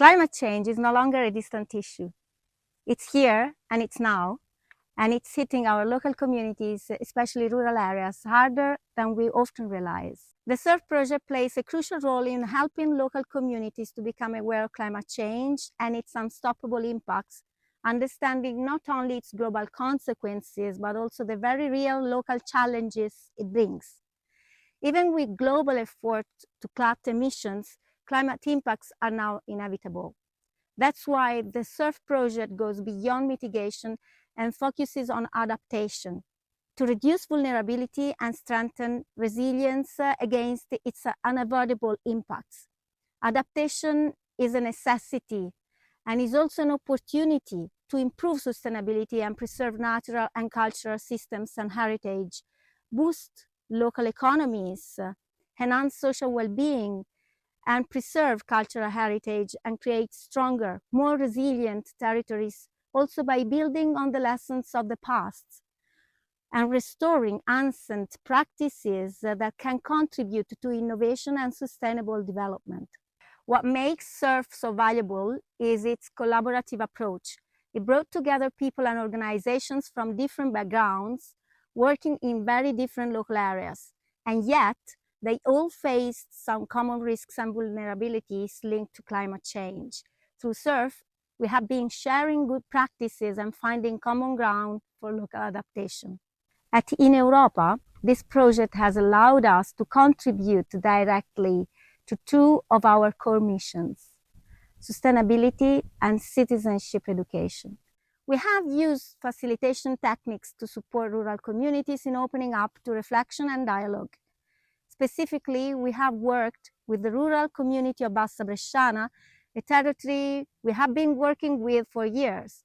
Climate change is no longer a distant issue. It's here and it's now, and it's hitting our local communities, especially rural areas, harder than we often realize. The SURF project plays a crucial role in helping local communities to become aware of climate change and its unstoppable impacts, understanding not only its global consequences, but also the very real local challenges it brings. Even with global efforts to cut emissions, climate impacts are now inevitable. That's why the SURF project goes beyond mitigation and focuses on adaptation to reduce vulnerability and strengthen resilience against its unavoidable impacts. Adaptation is a necessity and is also an opportunity to improve sustainability and preserve natural and cultural systems and heritage, boost local economies, enhance social well-being, and preserve cultural heritage and create stronger, more resilient territories, also by building on the lessons of the past and restoring ancient practices that can contribute to innovation and sustainable development. What makes SURF so valuable is its collaborative approach. It brought together people and organizations from different backgrounds, working in very different local areas, and yet they all faced some common risks and vulnerabilities linked to climate change. Through SURF, we have been sharing good practices and finding common ground for local adaptation. At In Europa, this project has allowed us to contribute directly to two of our core missions: sustainability and citizenship education. We have used facilitation techniques to support rural communities in opening up to reflection and dialogue. Specifically, we have worked with the rural community of Bassa Bresciana, a territory we have been working with for years.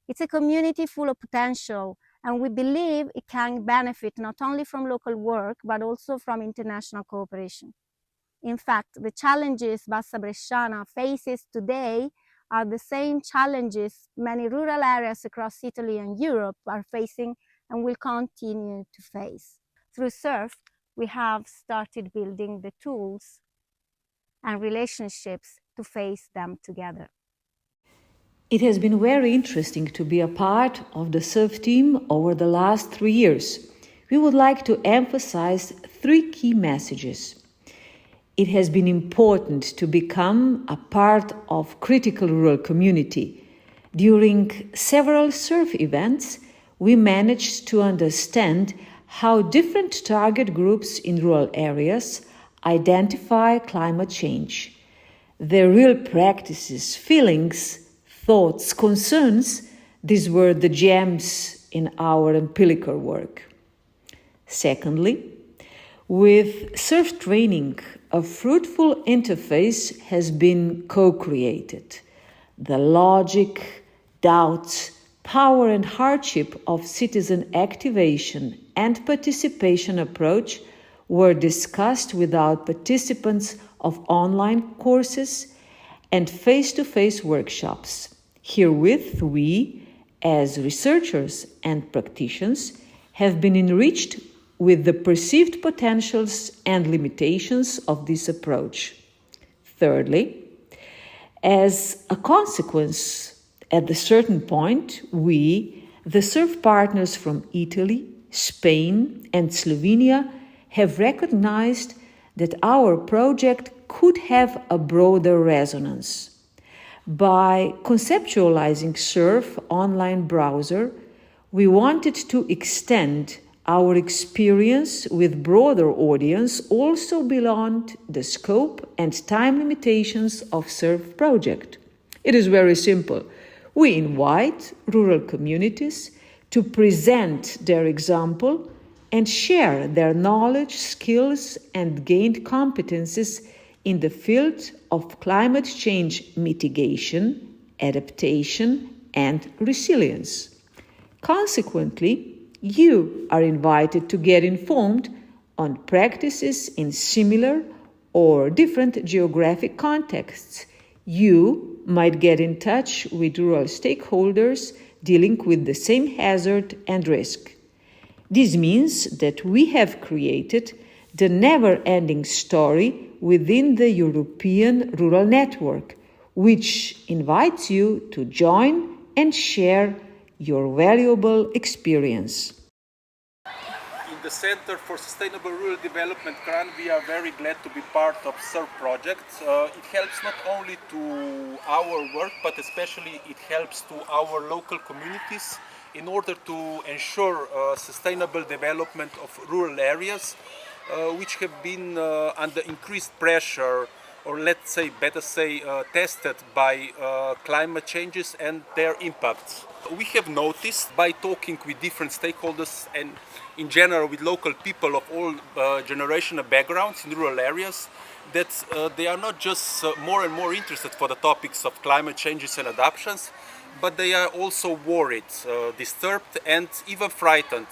It's a community full of potential, and we believe it can benefit not only from local work, but also from international cooperation. In fact, the challenges Bassa Bresciana faces today are the same challenges many rural areas across Italy and Europe are facing and will continue to face. Through SURF, we have started building the tools and relationships to face them together. It has been very interesting to be a part of the SURF team over the last 3 years. We would like to emphasize 3 key messages. It has been important to become a part of critical rural community. During several SURF events, we managed to understand how different target groups in rural areas identify climate change. Their real practices, feelings, thoughts, concerns, these were the gems in our empirical work. Secondly, with SURF training, a fruitful interface has been co-created. The logic, doubts, power and hardship of citizen activation and participation approach were discussed with our participants of online courses and face-to-face workshops. Herewith, we, as researchers and practitioners, have been enriched with the perceived potentials and limitations of this approach. Thirdly, as a consequence, at a certain point, we, the SURF partners from Italy, Spain, and Slovenia, have recognized that our project could have a broader resonance. By conceptualizing SURF online browser, we wanted to extend our experience with broader audience also beyond the scope and time limitations of SURF project. It is very simple. We invite rural communities to present their example and share their knowledge, skills, and gained competences in the field of climate change mitigation, adaptation, and resilience. Consequently, you are invited to get informed on practices in similar or different geographic contexts. You might get in touch with rural stakeholders dealing with the same hazard and risk. This means that we have created the never-ending story within the European Rural Network, which invites you to join and share your valuable experience. In the Center for Sustainable Rural Development, CRAN, we are very glad to be part of SURF project. It helps not only to our work, but especially it helps to our local communities in order to ensure sustainable development of rural areas, which have been under increased pressure, or let's say, better say, tested by climate changes and their impacts. We have noticed by talking with different stakeholders and in general with local people of all generational backgrounds in rural areas that they are not just more and more interested for the topics of climate changes and adaptations, but they are also worried, disturbed and even frightened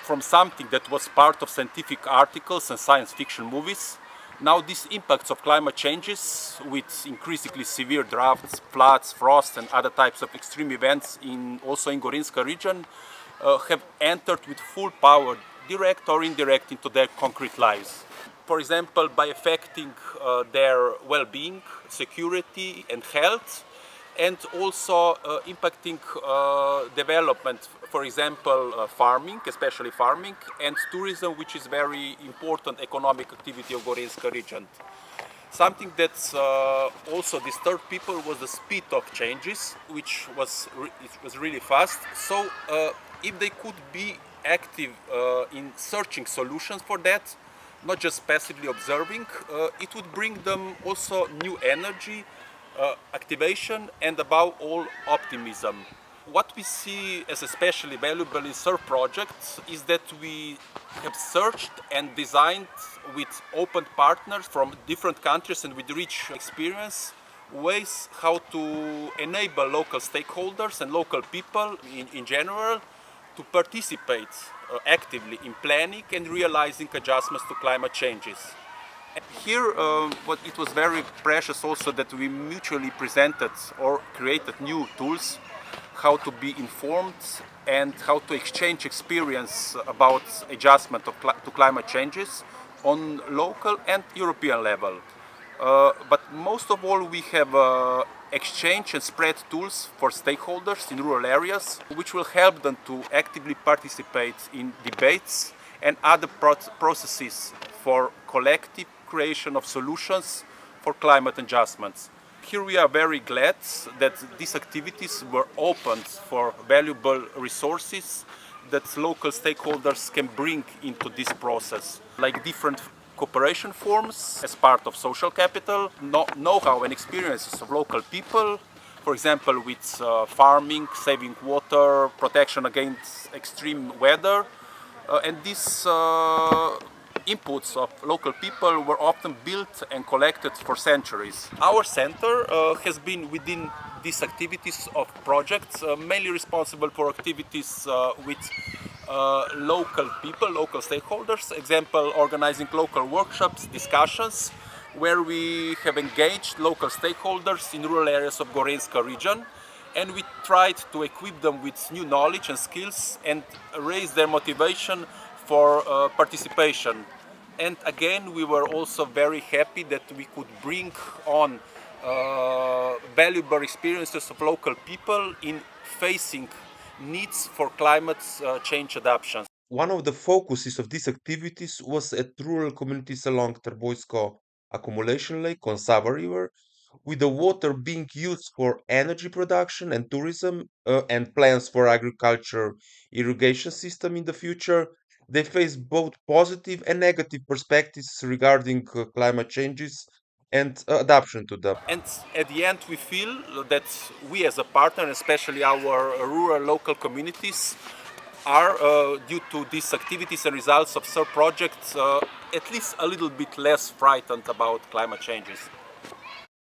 from something that was part of scientific articles and science fiction movies. Now these impacts of climate changes with increasingly severe droughts, floods, frost and other types of extreme events also in Gorinska region have entered with full power, direct or indirect, into their concrete lives. For example, by affecting their well-being, security and health, and also impacting development, for example, farming, especially farming, and tourism, which is very important economic activity of Gorinska region. Something that also disturbed people was the speed of changes, which was really fast. So if they could be active in searching solutions for that, not just passively observing, it would bring them also new energy, activation and above all optimism. What we see as especially valuable in SURF projects is that we have searched and designed with open partners from different countries and with rich experience ways how to enable local stakeholders and local people in general to participate actively in planning and realizing adjustments to climate changes. Here, it was very precious also that we mutually presented or created new tools, how to be informed and how to exchange experience about adjustment to climate changes on local and European level. But most of all, we have exchange and spread tools for stakeholders in rural areas, which will help them to actively participate in debates and other processes for collective creation of solutions for climate adjustments. Here we are very glad that these activities were opened for valuable resources that local stakeholders can bring into this process, like different cooperation forms as part of social capital, know-how and experiences of local people, for example with farming, saving water, protection against extreme weather, and these inputs of local people were often built and collected for centuries. Our center has been within these activities of projects mainly responsible for activities with local people, local stakeholders, example organizing local workshops, discussions, where we have engaged local stakeholders in rural areas of Gorinska region, and we tried to equip them with new knowledge and skills and raise their motivation for participation. And again, we were also very happy that we could bring on valuable experiences of local people in facing needs for climate change adaptation. One of the focuses of these activities was at rural communities along Târboisko accumulation lake on Sava River, with the water being used for energy production and tourism and plans for agriculture irrigation system in the future. They face both positive and negative perspectives regarding climate changes and adaptation to them. And at the end, we feel that we as a partner, especially our rural local communities, are, due to these activities and results of SURF projects, at least a little bit less frightened about climate changes.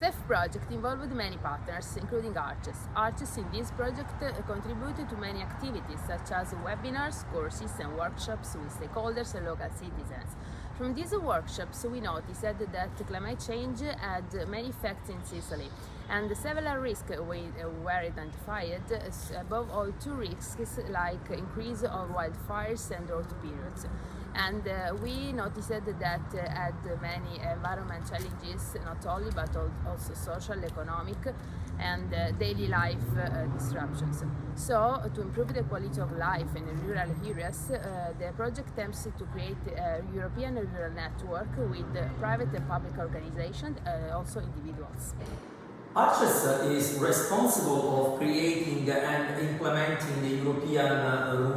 SURF project involved many partners, including artists. Artists in this project contributed to many activities, such as webinars, courses and workshops with stakeholders and local citizens. From these workshops, we noticed that climate change had many effects in Sicily, and several risks were identified, above all two risks like increase of wildfires and drought periods. And we noticed that had many environment challenges, not only but also social, economic, and daily life disruptions. So, to improve the quality of life in rural areas, the project aims to create a European rural network with private and public organizations, also individuals. ACEA is responsible of creating and implementing the European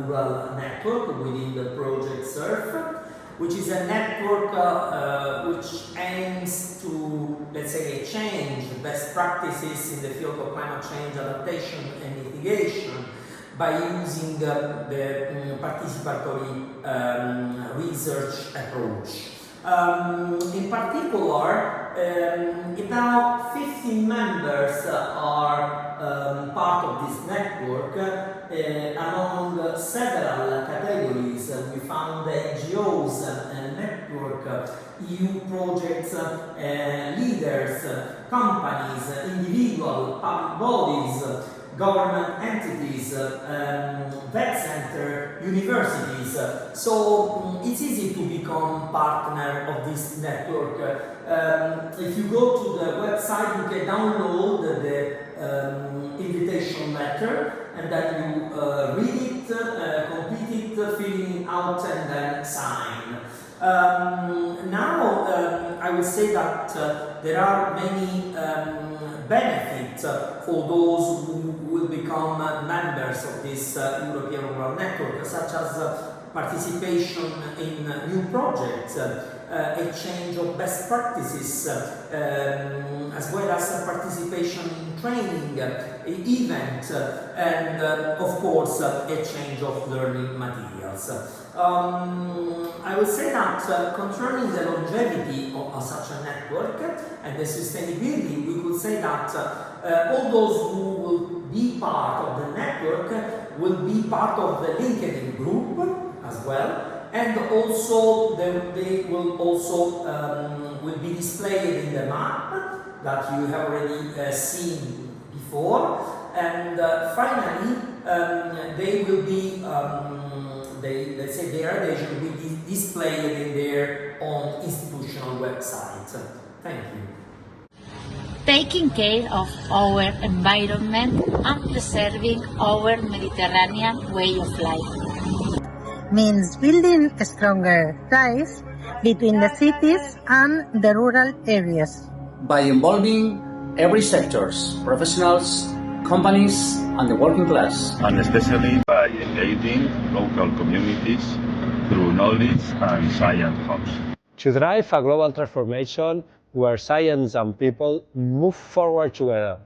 Rural Network within the project SURF, which is a network which aims to, let's say, change best practices in the field of climate change adaptation and mitigation by using the participatory research approach. In particular, about 15 members are part of this network. Among several categories, we found NGOs and network, EU projects, leaders, companies, individual public bodies, government entities, vet center, universities. So it's easy to become partner of this network. If you go to the website, you can download the invitation letter, and then you read it, complete it, fill it out, and then sign. Now, I would say that there are many benefits for those who will become members of this European Rural Network, such as participation in new projects, exchange of best practices, as well as participation in training, event, and of course exchange of learning materials. I would say that concerning the longevity of such a network and the sustainability, we could say that all those who will be part of the network will be part of the LinkedIn group as well, and also they will also will be displayed in the map that you have already seen before, and finally they will be let's say their adhesion will be displayed in their own institutional website. Thank you. Taking care of our environment and preserving our Mediterranean way of life means building a stronger ties between the cities and the rural areas. By involving every sectors, professionals, companies and the working class. And especially by engaging local communities through knowledge and science hubs. To drive a global transformation where science and people move forward together.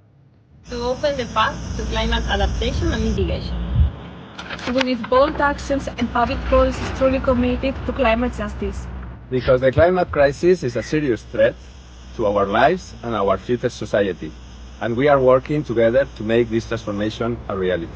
To open the path to climate adaptation and mitigation. With bold actions and public policies truly committed to climate justice. Because the climate crisis is a serious threat to our lives and our future society, and we are working together to make this transformation a reality.